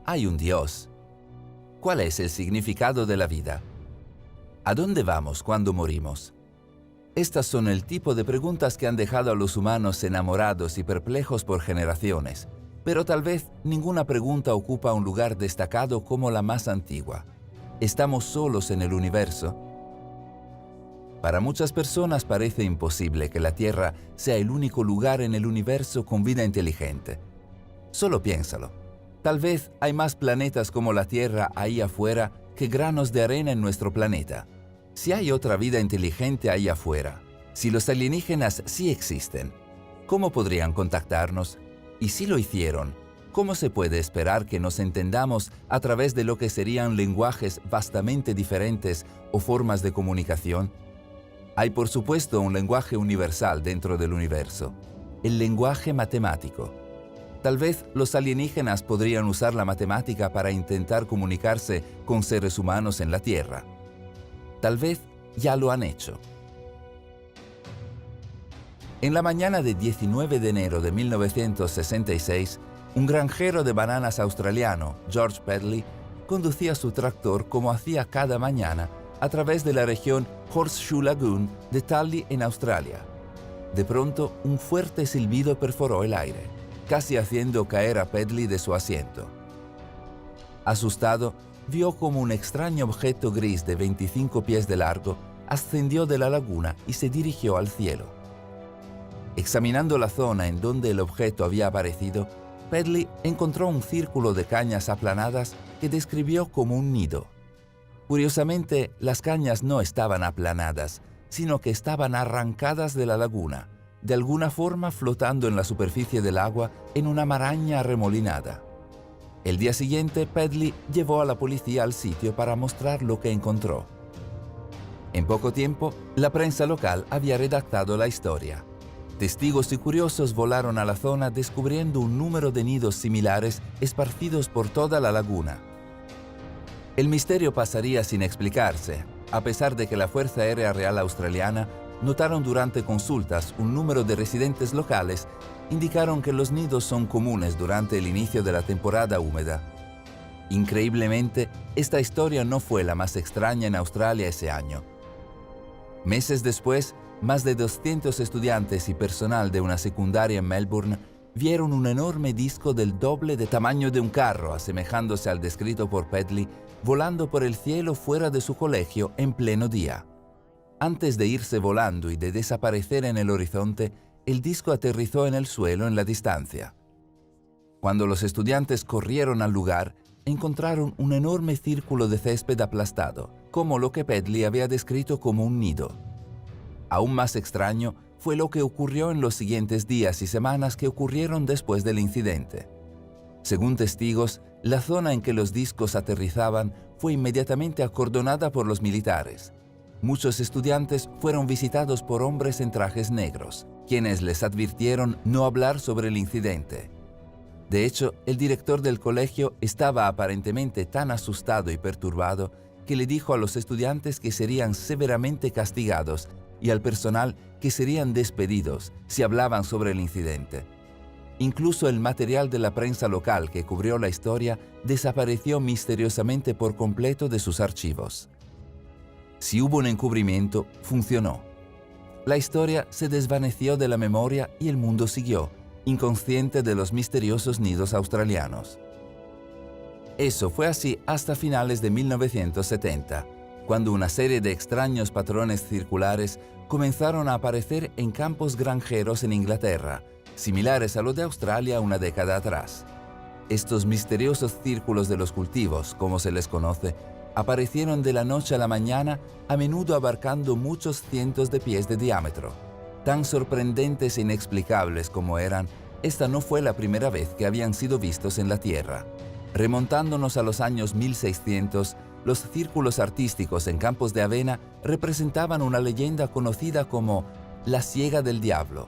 ¿Hay un Dios? ¿Cuál es el significado de la vida? ¿A dónde vamos cuando morimos? Estas son el tipo de preguntas que han dejado a los humanos enamorados y perplejos por generaciones, pero tal vez ninguna pregunta ocupa un lugar destacado como la más antigua. ¿Estamos solos en el universo? Para muchas personas parece imposible que la Tierra sea el único lugar en el universo con vida inteligente. Solo piénsalo. Tal vez hay más planetas como la Tierra ahí afuera que granos de arena en nuestro planeta. Si hay otra vida inteligente ahí afuera, si los alienígenas sí existen, ¿cómo podrían contactarnos? Y si lo hicieron, ¿cómo se puede esperar que nos entendamos a través de lo que serían lenguajes vastamente diferentes o formas de comunicación? Hay por supuesto un lenguaje universal dentro del universo, el lenguaje matemático. Tal vez los alienígenas podrían usar la matemática para intentar comunicarse con seres humanos en la Tierra. Tal vez ya lo han hecho. En la mañana de 19 de enero de 1966, un granjero de bananas australiano, George Pedley, conducía su tractor como hacía cada mañana a través de la región Horseshoe Lagoon de Tully en Australia. De pronto, un fuerte silbido perforó el aire, casi haciendo caer a Pedley de su asiento. Asustado, vio como un extraño objeto gris de 25 pies de largo ascendió de la laguna y se dirigió al cielo. Examinando la zona en donde el objeto había aparecido, Pedley encontró un círculo de cañas aplanadas que describió como un nido. Curiosamente, las cañas no estaban aplanadas, sino que estaban arrancadas de la laguna, de alguna forma flotando en la superficie del agua en una maraña arremolinada. El día siguiente, Pedley llevó a la policía al sitio para mostrar lo que encontró. En poco tiempo, la prensa local había redactado la historia. Testigos y curiosos volaron a la zona descubriendo un número de nidos similares esparcidos por toda la laguna. El misterio pasaría sin explicarse, a pesar de que la Fuerza Aérea Real Australiana notaron durante consultas un número de residentes locales indicaron que los nidos son comunes durante el inicio de la temporada húmeda. Increíblemente, esta historia no fue la más extraña en Australia ese año. Meses después, más de 200 estudiantes y personal de una secundaria en Melbourne vieron un enorme disco del doble de tamaño de un carro, asemejándose al descrito por Pedley, volando por el cielo fuera de su colegio en pleno día. Antes de irse volando y de desaparecer en el horizonte, el disco aterrizó en el suelo en la distancia. Cuando los estudiantes corrieron al lugar, encontraron un enorme círculo de césped aplastado, como lo que Pedley había descrito como un nido. Aún más extraño fue lo que ocurrió en los siguientes días y semanas que ocurrieron después del incidente. Según testigos, la zona en que los discos aterrizaban fue inmediatamente acordonada por los militares. Muchos estudiantes fueron visitados por hombres en trajes negros, quienes les advirtieron no hablar sobre el incidente. De hecho, el director del colegio estaba aparentemente tan asustado y perturbado que le dijo a los estudiantes que serían severamente castigados y al personal que serían despedidos si hablaban sobre el incidente. Incluso el material de la prensa local que cubrió la historia desapareció misteriosamente por completo de sus archivos. Si hubo un encubrimiento, funcionó. La historia se desvaneció de la memoria y el mundo siguió, inconsciente de los misteriosos nidos australianos. Eso fue así hasta finales de 1970, cuando una serie de extraños patrones circulares comenzaron a aparecer en campos granjeros en Inglaterra, similares a los de Australia una década atrás. Estos misteriosos círculos de los cultivos, como se les conoce, aparecieron de la noche a la mañana, a menudo abarcando muchos cientos de pies de diámetro. Tan sorprendentes e inexplicables como eran, esta no fue la primera vez que habían sido vistos en la Tierra. Remontándonos a los años 1600, los círculos artísticos en campos de avena representaban una leyenda conocida como la Siega del Diablo.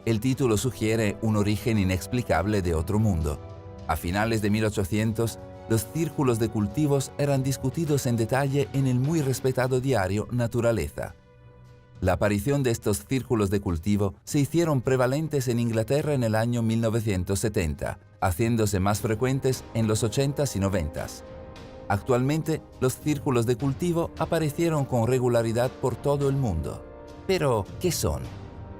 El título sugiere un origen inexplicable de otro mundo. A finales de 1800, los círculos de cultivos eran discutidos en detalle en el muy respetado diario Naturaleza. La aparición de estos círculos de cultivo se hicieron prevalentes en Inglaterra en el año 1970, haciéndose más frecuentes en los 80s y 90s. Actualmente, los círculos de cultivo aparecieron con regularidad por todo el mundo. Pero, ¿qué son?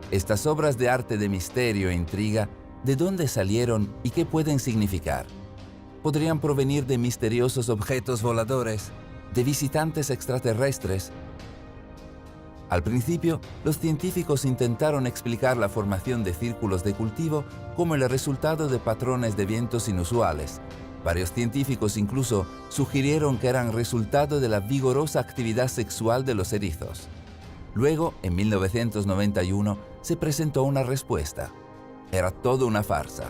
Estas obras de arte de misterio e intriga, ¿de dónde salieron y qué pueden significar? ¿Podrían provenir de misteriosos objetos voladores? ¿De visitantes extraterrestres? Al principio, los científicos intentaron explicar la formación de círculos de cultivo como el resultado de patrones de vientos inusuales. Varios científicos incluso sugirieron que eran resultado de la vigorosa actividad sexual de los erizos. Luego, en 1991, se presentó una respuesta. Era toda una farsa.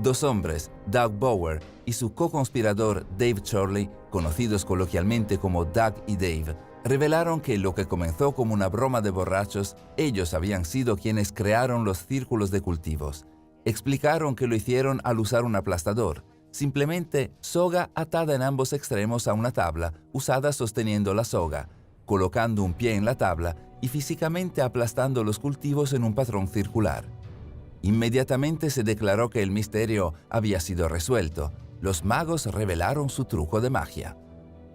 Dos hombres, Doug Bower y su co-conspirador Dave Chorley, conocidos coloquialmente como Doug y Dave, revelaron que lo que comenzó como una broma de borrachos, ellos habían sido quienes crearon los círculos de cultivos. Explicaron que lo hicieron al usar un aplastador, simplemente soga atada en ambos extremos a una tabla usada sosteniendo la soga, colocando un pie en la tabla y físicamente aplastando los cultivos en un patrón circular. Inmediatamente se declaró que el misterio había sido resuelto. Los magos revelaron su truco de magia.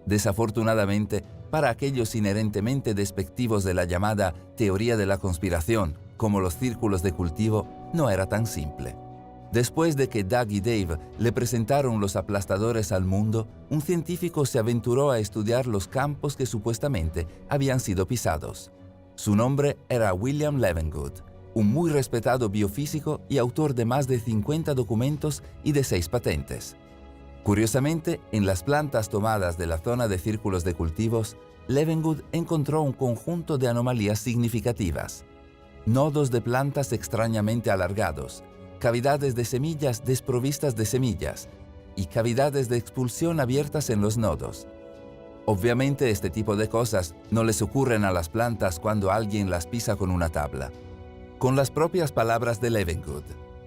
Desafortunadamente, para aquellos inherentemente despectivos de la llamada teoría de la conspiración, como los círculos de cultivo, no era tan simple. Después de que Doug y Dave le presentaron los aplastadores al mundo, un científico se aventuró a estudiar los campos que supuestamente habían sido pisados. Su nombre era William Levengood, un muy respetado biofísico y autor de más de 50 documentos y de 6 patentes. Curiosamente, en las plantas tomadas de la zona de círculos de cultivos, Levengood encontró un conjunto de anomalías significativas. Nodos de plantas extrañamente alargados, cavidades de semillas desprovistas de semillas y cavidades de expulsión abiertas en los nodos. Obviamente este tipo de cosas no les ocurren a las plantas cuando alguien las pisa con una tabla. Con las propias palabras de Levengood,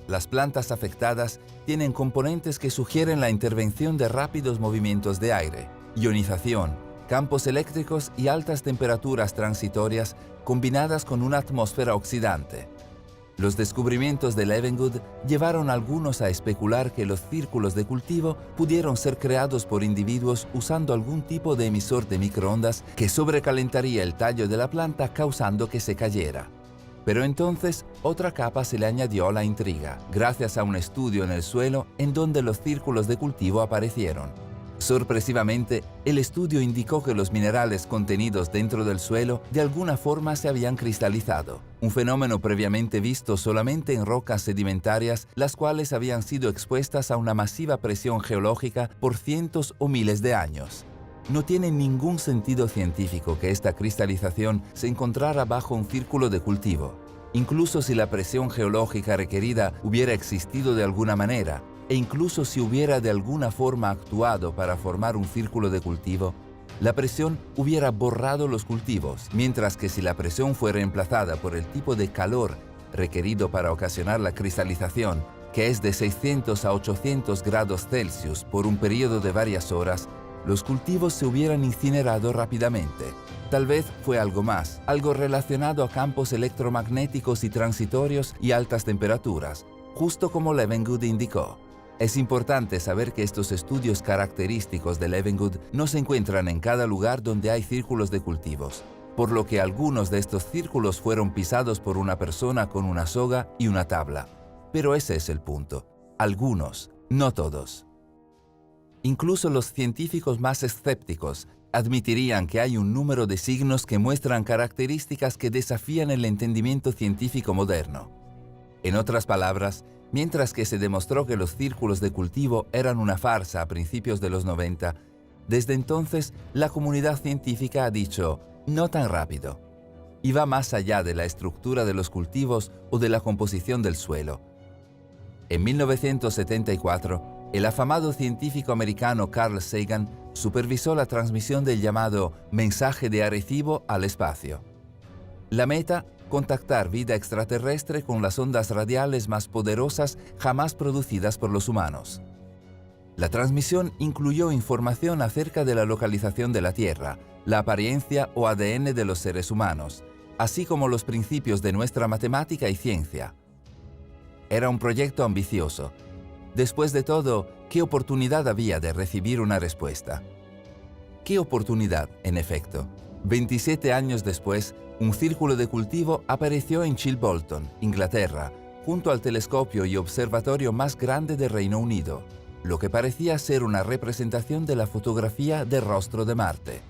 las plantas afectadas tienen componentes que sugieren la intervención de rápidos movimientos de aire, ionización, campos eléctricos y altas temperaturas transitorias combinadas con una atmósfera oxidante. Los descubrimientos de Levengood llevaron a algunos a especular que los círculos de cultivo pudieron ser creados por individuos usando algún tipo de emisor de microondas que sobrecalentaría el tallo de la planta causando que se cayera. Pero entonces, otra capa se le añadió a la intriga, gracias a un estudio en el suelo en donde los círculos de cultivo aparecieron. Sorpresivamente, el estudio indicó que los minerales contenidos dentro del suelo de alguna forma se habían cristalizado, un fenómeno previamente visto solamente en rocas sedimentarias, las cuales habían sido expuestas a una masiva presión geológica por cientos o miles de años. No tiene ningún sentido científico que esta cristalización se encontrara bajo un círculo de cultivo. Incluso si la presión geológica requerida hubiera existido de alguna manera, e incluso si hubiera de alguna forma actuado para formar un círculo de cultivo, la presión hubiera borrado los cultivos, mientras que si la presión fue reemplazada por el tipo de calor requerido para ocasionar la cristalización, que es de 600 a 800 grados Celsius por un periodo de varias horas, los cultivos se hubieran incinerado rápidamente. Tal vez fue algo más, algo relacionado a campos electromagnéticos y transitorios y altas temperaturas, justo como Levengood indicó. Es importante saber que estos estudios característicos de Levengood no se encuentran en cada lugar donde hay círculos de cultivos, por lo que algunos de estos círculos fueron pisados por una persona con una soga y una tabla. Pero ese es el punto. Algunos, no todos. Incluso los científicos más escépticos admitirían que hay un número de signos que muestran características que desafían el entendimiento científico moderno. En otras palabras, mientras que se demostró que los círculos de cultivo eran una farsa a principios de los 90, desde entonces la comunidad científica ha dicho, no tan rápido. Y va más allá de la estructura de los cultivos o de la composición del suelo. En 1974, el afamado científico americano Carl Sagan supervisó la transmisión del llamado mensaje de Arecibo al espacio. La meta, contactar vida extraterrestre con las ondas radiales más poderosas jamás producidas por los humanos. La transmisión incluyó información acerca de la localización de la Tierra, la apariencia o ADN de los seres humanos, así como los principios de nuestra matemática y ciencia. Era un proyecto ambicioso. Después de todo, ¿qué oportunidad había de recibir una respuesta? ¿Qué oportunidad, en efecto? 27 años después, un círculo de cultivo apareció en Chilbolton, Inglaterra, junto al telescopio y observatorio más grande del Reino Unido, lo que parecía ser una representación de la fotografía del rostro de Marte.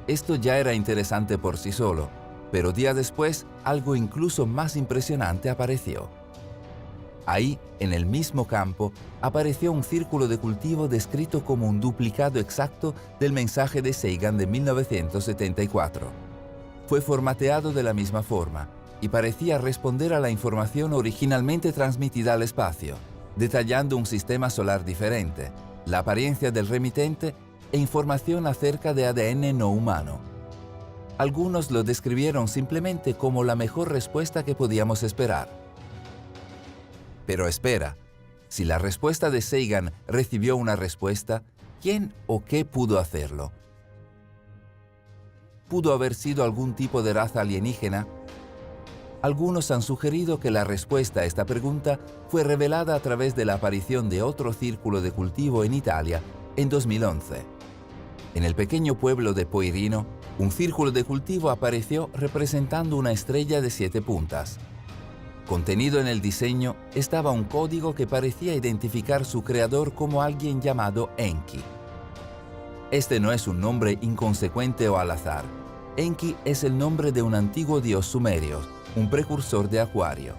Esto ya era interesante por sí solo, pero días después, algo incluso más impresionante apareció. Ahí, en el mismo campo, apareció un círculo de cultivo descrito como un duplicado exacto del mensaje de Sagan de 1974. Fue formateado de la misma forma y parecía responder a la información originalmente transmitida al espacio, detallando un sistema solar diferente, la apariencia del remitente e información acerca de ADN no humano. Algunos lo describieron simplemente como la mejor respuesta que podíamos esperar. Pero espera, si la respuesta de Sagan recibió una respuesta, ¿quién o qué pudo hacerlo? ¿Pudo haber sido algún tipo de raza alienígena? Algunos han sugerido que la respuesta a esta pregunta fue revelada a través de la aparición de otro círculo de cultivo en Italia en 2011. En el pequeño pueblo de Poirino, un círculo de cultivo apareció representando una estrella de 7 puntas. Contenido en el diseño estaba un código que parecía identificar su creador como alguien llamado Enki. Este no es un nombre inconsecuente o al azar. Enki es el nombre de un antiguo dios sumerio, un precursor de Acuario.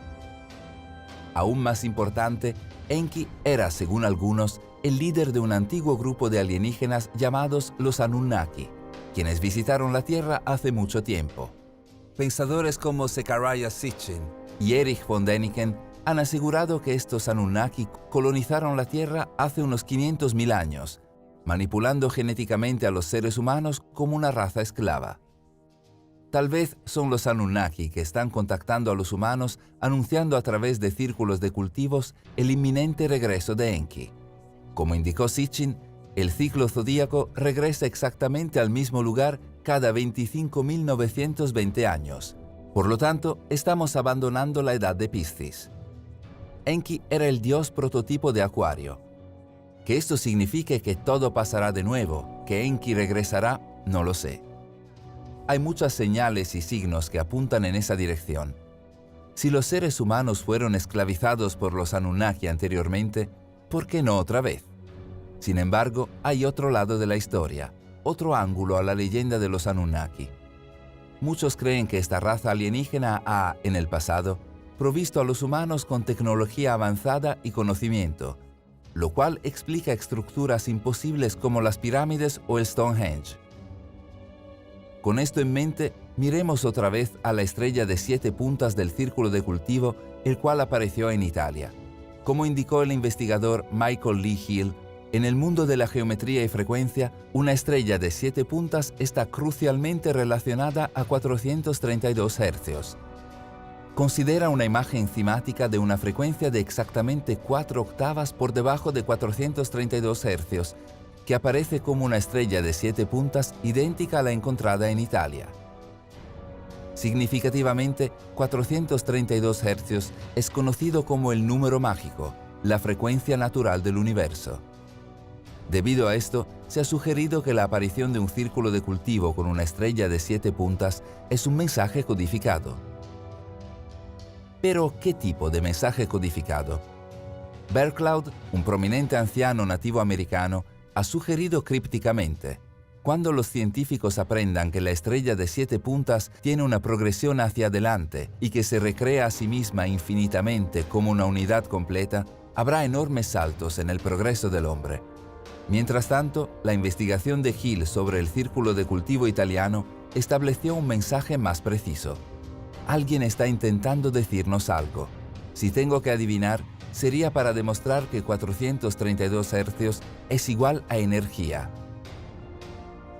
Aún más importante, Enki era, según algunos, el líder de un antiguo grupo de alienígenas llamados los Anunnaki, quienes visitaron la Tierra hace mucho tiempo. Pensadores como Zecharia Sitchin y Erich von Däniken han asegurado que estos Anunnaki colonizaron la Tierra hace unos 500.000 años, manipulando genéticamente a los seres humanos como una raza esclava. Tal vez son los Anunnaki que están contactando a los humanos anunciando a través de círculos de cultivos el inminente regreso de Enki. Como indicó Sitchin, el ciclo zodíaco regresa exactamente al mismo lugar cada 25.920 años. Por lo tanto, estamos abandonando la edad de Piscis. Enki era el dios prototipo de Acuario. Que esto signifique que todo pasará de nuevo, que Enki regresará, no lo sé. Hay muchas señales y signos que apuntan en esa dirección. Si los seres humanos fueron esclavizados por los Anunnaki anteriormente, ¿por qué no otra vez? Sin embargo, hay otro lado de la historia, otro ángulo a la leyenda de los Anunnaki. Muchos creen que esta raza alienígena ha, en el pasado, provisto a los humanos con tecnología avanzada y conocimiento, lo cual explica estructuras imposibles como las pirámides o el Stonehenge. Con esto en mente, miremos otra vez a la estrella de 7 puntas del círculo de cultivo, el cual apareció en Italia. Como indicó el investigador Michael Lee Hill, en el mundo de la geometría y frecuencia, una estrella de 7 puntas está crucialmente relacionada a 432 Hz. Considera una imagen cimática de una frecuencia de exactamente 4 octavas por debajo de 432 Hz, que aparece como una estrella de 7 puntas idéntica a la encontrada en Italia. Significativamente, 432 Hz es conocido como el número mágico, la frecuencia natural del universo. Debido a esto, se ha sugerido que la aparición de un círculo de cultivo con una estrella de 7 puntas es un mensaje codificado. Pero, ¿qué tipo de mensaje codificado? Bercloud, un prominente anciano nativo americano, ha sugerido crípticamente: cuando los científicos aprendan que la estrella de 7 puntas tiene una progresión hacia adelante y que se recrea a sí misma infinitamente como una unidad completa, habrá enormes saltos en el progreso del hombre. Mientras tanto, la investigación de Hill sobre el círculo de cultivo italiano estableció un mensaje más preciso. Alguien está intentando decirnos algo. Si tengo que adivinar, sería para demostrar que 432 Hz es igual a energía.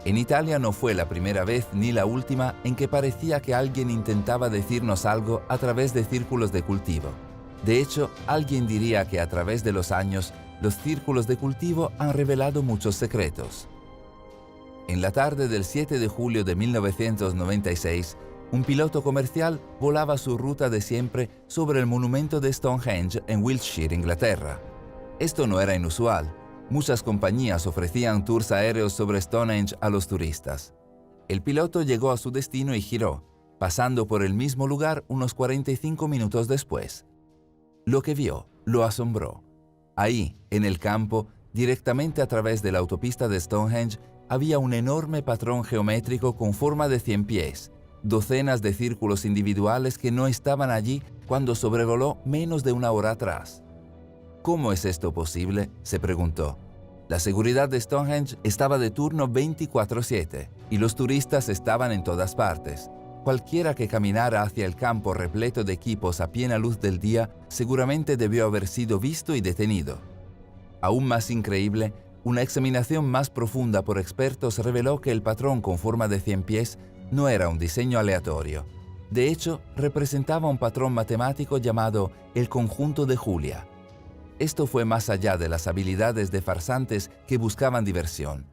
En Italia no fue la primera vez ni la última en que parecía que alguien intentaba decirnos algo a través de círculos de cultivo. De hecho, alguien diría que a través de los años, los círculos de cultivo han revelado muchos secretos. En la tarde del 7 de julio de 1996, un piloto comercial volaba su ruta de siempre sobre el monumento de Stonehenge en Wiltshire, Inglaterra. Esto no era inusual. Muchas compañías ofrecían tours aéreos sobre Stonehenge a los turistas. El piloto llegó a su destino y giró, pasando por el mismo lugar unos 45 minutos después. Lo que vio lo asombró. Ahí, en el campo, directamente a través de la autopista de Stonehenge, había un enorme patrón geométrico con forma de 100 pies, docenas de círculos individuales que no estaban allí cuando sobrevoló menos de una hora atrás. ¿Cómo es esto posible?, se preguntó. La seguridad de Stonehenge estaba de turno 24/7 y los turistas estaban en todas partes. Cualquiera que caminara hacia el campo repleto de equipos a plena luz del día seguramente debió haber sido visto y detenido. Aún más increíble, una examinación más profunda por expertos reveló que el patrón con forma de 100 pies no era un diseño aleatorio. De hecho, representaba un patrón matemático llamado el conjunto de Julia. Esto fue más allá de las habilidades de farsantes que buscaban diversión.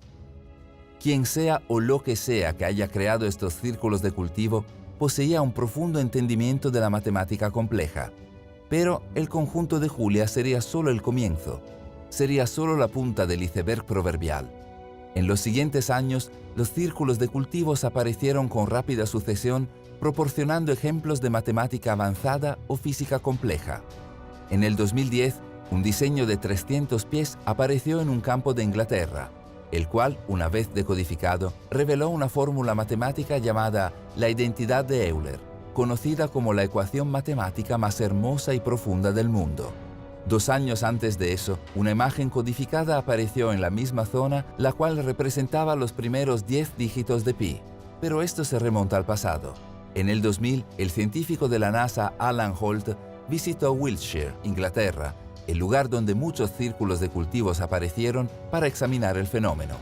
Quien sea o lo que sea que haya creado estos círculos de cultivo poseía un profundo entendimiento de la matemática compleja. Pero el conjunto de Julia sería solo el comienzo. Sería solo la punta del iceberg proverbial. En los siguientes años, los círculos de cultivos aparecieron con rápida sucesión, proporcionando ejemplos de matemática avanzada o física compleja. En el 2010, un diseño de 300 pies apareció en un campo de Inglaterra, el cual, una vez decodificado, reveló una fórmula matemática llamada la identidad de Euler, conocida como la ecuación matemática más hermosa y profunda del mundo. 2 años antes de eso, una imagen codificada apareció en la misma zona, la cual representaba los primeros 10 dígitos de pi. Pero esto se remonta al pasado. En el 2000, el científico de la NASA, Alan Holt, visitó Wiltshire, Inglaterra, el lugar donde muchos círculos de cultivos aparecieron, para examinar el fenómeno.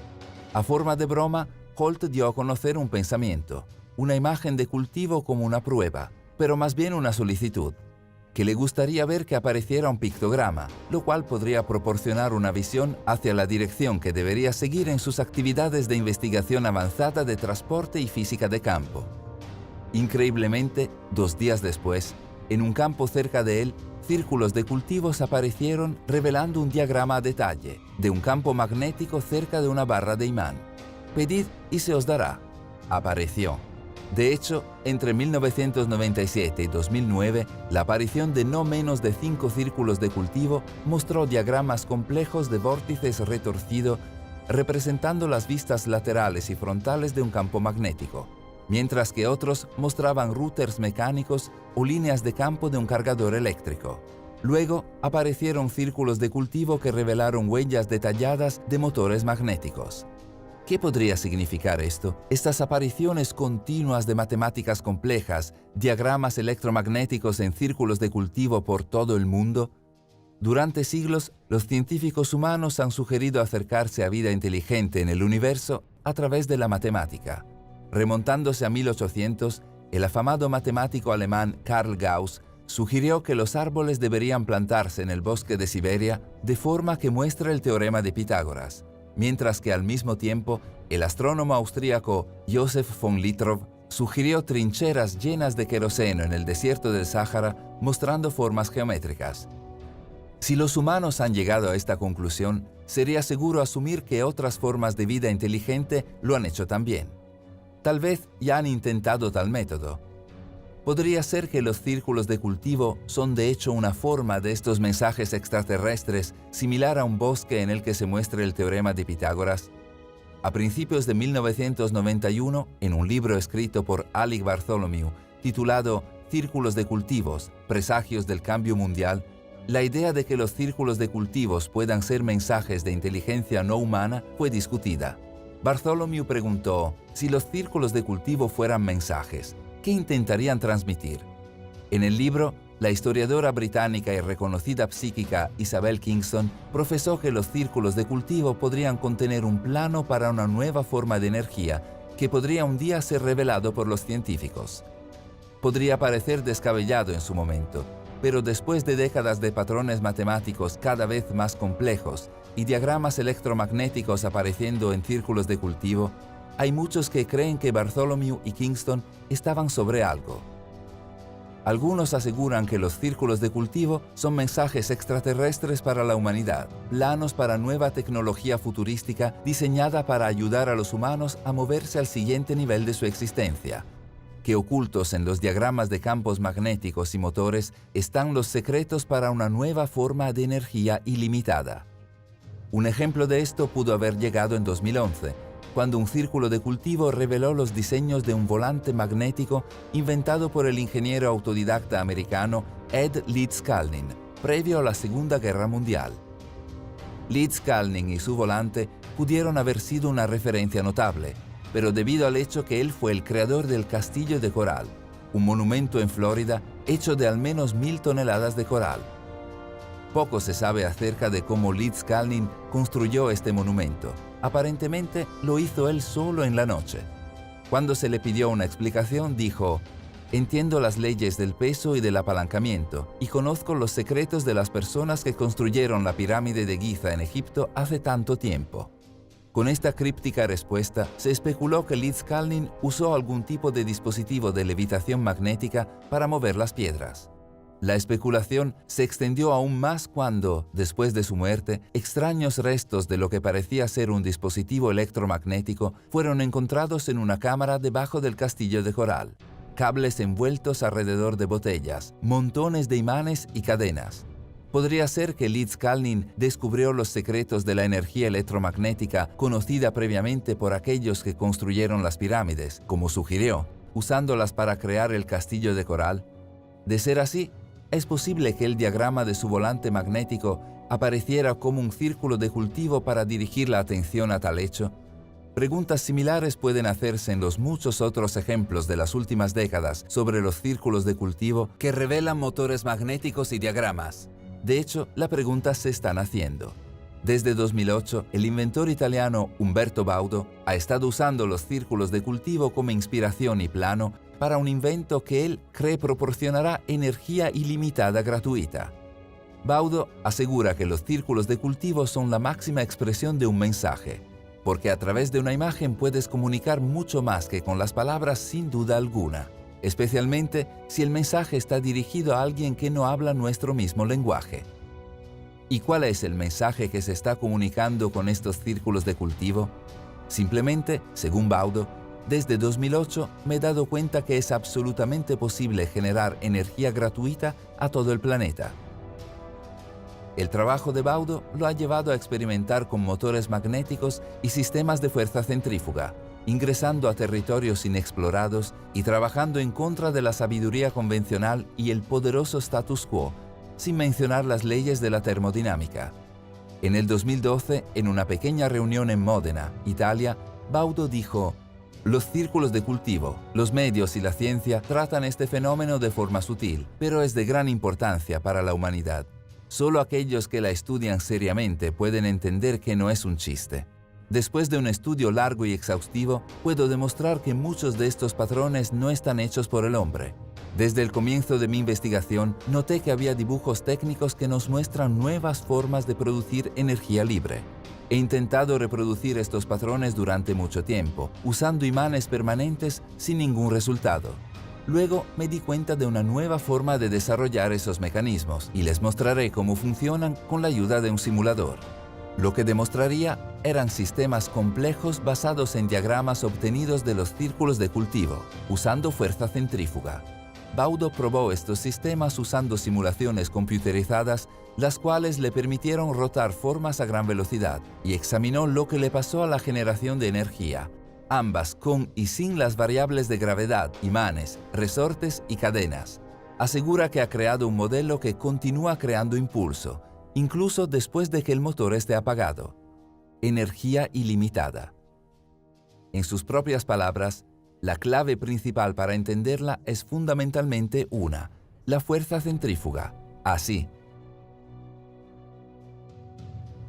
A forma de broma, Holt dio a conocer un pensamiento, una imagen de cultivo como una prueba, pero más bien una solicitud, que le gustaría ver que apareciera un pictograma, lo cual podría proporcionar una visión hacia la dirección que debería seguir en sus actividades de investigación avanzada de transporte y física de campo. Increíblemente, 2 días después, en un campo cerca de él, círculos de cultivos aparecieron revelando un diagrama a detalle de un campo magnético cerca de una barra de imán. Pedid y se os dará. Apareció. De hecho, entre 1997 y 2009, la aparición de no menos de 5 círculos de cultivo mostró diagramas complejos de vórtices retorcido representando las vistas laterales y frontales de un campo magnético, mientras que otros mostraban routers mecánicos o líneas de campo de un cargador eléctrico. Luego aparecieron círculos de cultivo que revelaron huellas detalladas de motores magnéticos. ¿Qué podría significar esto? Estas apariciones continuas de matemáticas complejas, diagramas electromagnéticos en círculos de cultivo por todo el mundo. Durante siglos, los científicos humanos han sugerido acercarse a vida inteligente en el universo a través de la matemática. Remontándose a 1800, el afamado matemático alemán Carl Gauss sugirió que los árboles deberían plantarse en el bosque de Siberia de forma que muestre el teorema de Pitágoras, mientras que al mismo tiempo el astrónomo austríaco Joseph von Littrow sugirió trincheras llenas de queroseno en el desierto del Sáhara mostrando formas geométricas. Si los humanos han llegado a esta conclusión, sería seguro asumir que otras formas de vida inteligente lo han hecho también. Tal vez ya han intentado tal método. ¿Podría ser que los círculos de cultivo son de hecho una forma de estos mensajes extraterrestres similar a un bosque en el que se muestre el teorema de Pitágoras? A principios de 1991, en un libro escrito por Alec Bartholomew, titulado Círculos de cultivos, presagios del cambio mundial, la idea de que los círculos de cultivos puedan ser mensajes de inteligencia no humana fue discutida. Bartholomew preguntó, si los círculos de cultivo fueran mensajes, ¿qué intentarían transmitir? En el libro, la historiadora británica y reconocida psíquica Isabel Kingston profesó que los círculos de cultivo podrían contener un plano para una nueva forma de energía que podría un día ser revelado por los científicos. Podría parecer descabellado en su momento, pero después de décadas de patrones matemáticos cada vez más complejos y diagramas electromagnéticos apareciendo en círculos de cultivo, hay muchos que creen que Bartholomew y Kingston estaban sobre algo. Algunos aseguran que los círculos de cultivo son mensajes extraterrestres para la humanidad, planos para nueva tecnología futurística diseñada para ayudar a los humanos a moverse al siguiente nivel de su existencia. Que ocultos en los diagramas de campos magnéticos y motores están los secretos para una nueva forma de energía ilimitada. Un ejemplo de esto pudo haber llegado en 2011, cuando un círculo de cultivo reveló los diseños de un volante magnético inventado por el ingeniero autodidacta americano Ed Leedskalnin, previo a la Segunda Guerra Mundial. Leedskalnin y su volante pudieron haber sido una referencia notable, pero debido al hecho que él fue el creador del Castillo de Coral, un monumento en Florida hecho de al menos 1000 toneladas de coral. Poco se sabe acerca de cómo Leedskalnin construyó este monumento. Aparentemente lo hizo él solo en la noche. Cuando se le pidió una explicación, dijo: «Entiendo las leyes del peso y del apalancamiento y conozco los secretos de las personas que construyeron la pirámide de Giza en Egipto hace tanto tiempo». Con esta críptica respuesta, se especuló que Leedskalnin usó algún tipo de dispositivo de levitación magnética para mover las piedras. La especulación se extendió aún más cuando, después de su muerte, extraños restos de lo que parecía ser un dispositivo electromagnético fueron encontrados en una cámara debajo del castillo de coral. Cables envueltos alrededor de botellas, montones de imanes y cadenas. ¿Podría ser que Leedskalnin descubrió los secretos de la energía electromagnética conocida previamente por aquellos que construyeron las pirámides, como sugirió, usándolas para crear el castillo de coral? De ser así, ¿es posible que el diagrama de su volante magnético apareciera como un círculo de cultivo para dirigir la atención a tal hecho? Preguntas similares pueden hacerse en los muchos otros ejemplos de las últimas décadas sobre los círculos de cultivo que revelan motores magnéticos y diagramas. De hecho, la pregunta se están haciendo. Desde 2008, el inventor italiano Umberto Baudo ha estado usando los círculos de cultivo como inspiración y plano para un invento que él cree proporcionará energía ilimitada gratuita. Baudo asegura que los círculos de cultivo son la máxima expresión de un mensaje, porque a través de una imagen puedes comunicar mucho más que con las palabras sin duda alguna, especialmente si el mensaje está dirigido a alguien que no habla nuestro mismo lenguaje. ¿Y cuál es el mensaje que se está comunicando con estos círculos de cultivo? Simplemente, según Baudo, desde 2008 me he dado cuenta que es absolutamente posible generar energía gratuita a todo el planeta. El trabajo de Baudo lo ha llevado a experimentar con motores magnéticos y sistemas de fuerza centrífuga, ingresando a territorios inexplorados y trabajando en contra de la sabiduría convencional y el poderoso status quo, sin mencionar las leyes de la termodinámica. En el 2012, en una pequeña reunión en Módena, Italia, Baudo dijo: «Los círculos de cultivo, los medios y la ciencia tratan este fenómeno de forma sutil, pero es de gran importancia para la humanidad. Solo aquellos que la estudian seriamente pueden entender que no es un chiste. Después de un estudio largo y exhaustivo, puedo demostrar que muchos de estos patrones no están hechos por el hombre. Desde el comienzo de mi investigación, noté que había dibujos técnicos que nos muestran nuevas formas de producir energía libre. He intentado reproducir estos patrones durante mucho tiempo, usando imanes permanentes sin ningún resultado. Luego me di cuenta de una nueva forma de desarrollar esos mecanismos y les mostraré cómo funcionan con la ayuda de un simulador. Lo que demostraría eran sistemas complejos basados en diagramas obtenidos de los círculos de cultivo, usando fuerza centrífuga. Baudo probó estos sistemas usando simulaciones computerizadas, las cuales le permitieron rotar formas a gran velocidad, y examinó lo que le pasó a la generación de energía, ambas con y sin las variables de gravedad, imanes, resortes y cadenas. Asegura que ha creado un modelo que continúa creando impulso, incluso después de que el motor esté apagado. Energía ilimitada. En sus propias palabras, la clave principal para entenderla es fundamentalmente una: la fuerza centrífuga. Así.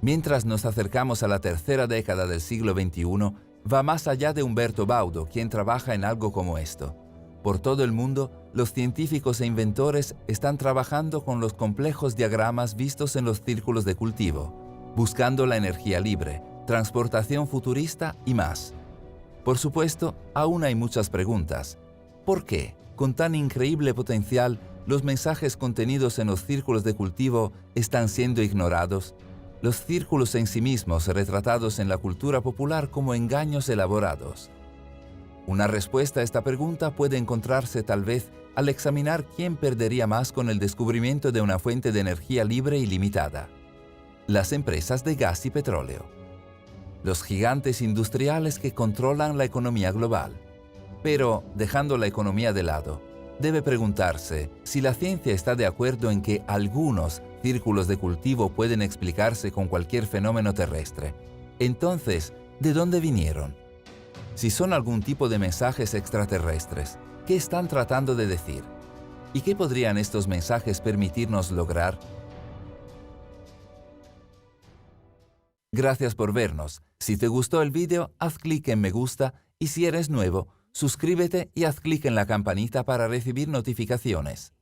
Mientras nos acercamos a la tercera década del siglo XXI, va más allá de Umberto Baudo, quien trabaja en algo como esto. Por todo el mundo, los científicos e inventores están trabajando con los complejos diagramas vistos en los círculos de cultivo, buscando la energía libre, transportación futurista y más. Por supuesto, aún hay muchas preguntas. ¿Por qué? Con tan increíble potencial, los mensajes contenidos en los círculos de cultivo están siendo ignorados. Los círculos en sí mismos retratados en la cultura popular como engaños elaborados. Una respuesta a esta pregunta puede encontrarse tal vez al examinar quién perdería más con el descubrimiento de una fuente de energía libre y limitada. Las empresas de gas y petróleo. Los gigantes industriales que controlan la economía global. Pero, dejando la economía de lado, debe preguntarse si la ciencia está de acuerdo en que algunos círculos de cultivo pueden explicarse con cualquier fenómeno terrestre. Entonces, ¿de dónde vinieron? Si son algún tipo de mensajes extraterrestres, ¿qué están tratando de decir? ¿Y qué podrían estos mensajes permitirnos lograr? Gracias por vernos. Si te gustó el vídeo, haz clic en me gusta y si eres nuevo, suscríbete y haz clic en la campanita para recibir notificaciones.